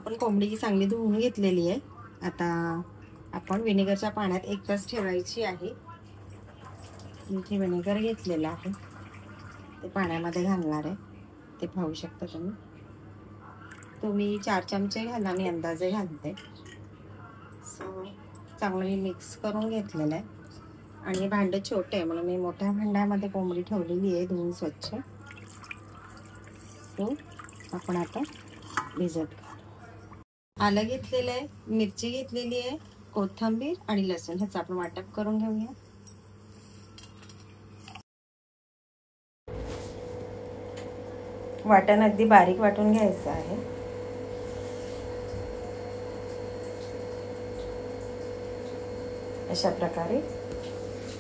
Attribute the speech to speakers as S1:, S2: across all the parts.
S1: आपण कोंबडी चांगली धुवून घेतलेली आहे। आता आपण व्हिनेगरच्या पाण्यात 1 तास ठेवायची आहे। मी व्हिनेगर घेतलेलं आहे ते पाण्यामध्ये घालणार आहे, ते पाहू शकता तुम्ही 4 चमचे घाला, मी अंदाजे घालते। चांगलं मी मिक्स करून घेतलेलं आहे आणि भांडं छोटे आहे म्हणून मी मोठ्या भांड्यामध्ये कोंबडी ठेवलेली आहे धुवून स्वच्छ। तो आपण आता भिजत घालू। आलं घेतलेलं आहे, मिरची घेतलेली आहे, कोथिंबीर आणि लसूण ह्याचं आपण वाटप करून घेऊया। वाटण अगदी बारीक वाटून घ्यायचं आहे। अशा प्रकारे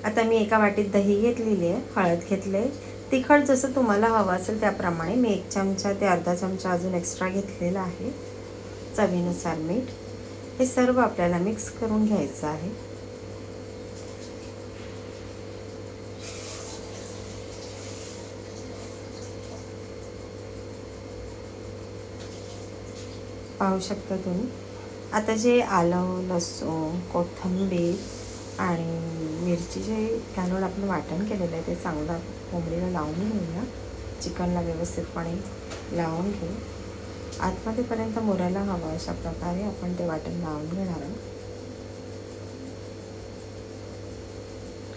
S1: आता मी एका वाटीत दही घेतलेली आहे, हळद घेतले, तिखट जसं तुम्हाला हवं असेल त्याप्रमाणे मी 1 चमचा ते अर्धा चमचा अजून एक्स्ट्रा घेतलेला आहे, चवीनुसार मीठ। हे सर्व आपल्याला मिक्स करून घ्यायचं आहे। पाहू शकता तुम्ही। आता जे आलं, लसूण, कोथिंबीर आणि मिरची जे घालून आपण वाटण केलेलं आहे ते चांगलं कोंबडीला लावून घेऊया, चिकनला व्यवस्थितपणे लावून घेऊ। आतमध्येपर्यंत मुरायला हवं अशा प्रकारे आपण ते वाटण लावून घेणार आहोत।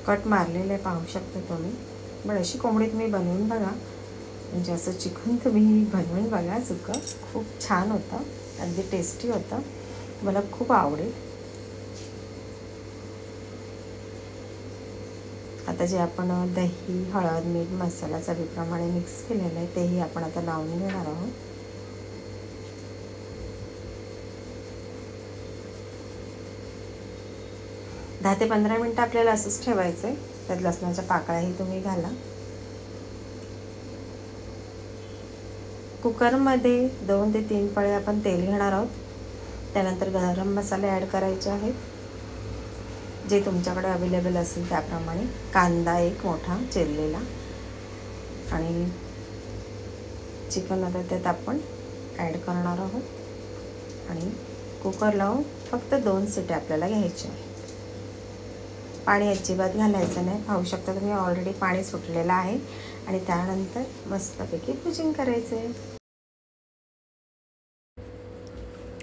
S1: कट मारलेलं आहे पाहू शकता तुम्ही। पण अशी कोंबडी तुम्ही बनवून बघा, म्हणजे असं चिकन तुम्ही बनवून बघा, सुकं खूप छान होतं, अगदी टेस्टी होतं, मला खूप आवडेल। आता जे आपण दही, हळद, मीठ, मसाला चवीप्रमाणे मिक्स केलेलं आहे तेही आपण आता लावून घेणार आहोत। दहा ते 15 मिनिटं आपल्याला असंच ठेवायचं आहे। त्यात लसणाच्या पाकळ्याही तुम्ही घाला। कुकरमध्ये 2 ते 3 पळे आपण तेल घेणार आहोत। त्यानंतर गरम मसाले ॲड करायचे आहेत, जे तुमच्याकडे अवेलेबल असेल त्याप्रमाणे। कांदा 1 मोठा चिरलेला आणि चिकन आता त्यात आपण ॲड करणार आहोत आणि कुकर लावून फक्त 2 शिट्या आपल्याला घ्यायच्या आहेत। पाणी अजिबात घालायचं नाही, पाहू शकता तुम्ही ऑलरेडी पाणी सुटलेलं आहे आणि त्यानंतर मस्तपैकी भुजिंग करायचं आहे।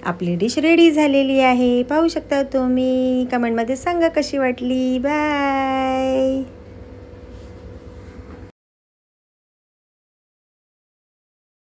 S1: आपली डिश रेडी झालेली आहे, पाहू शकता तुम्ही। कमेंटमध्ये सांगा कशी वाटली। बाय।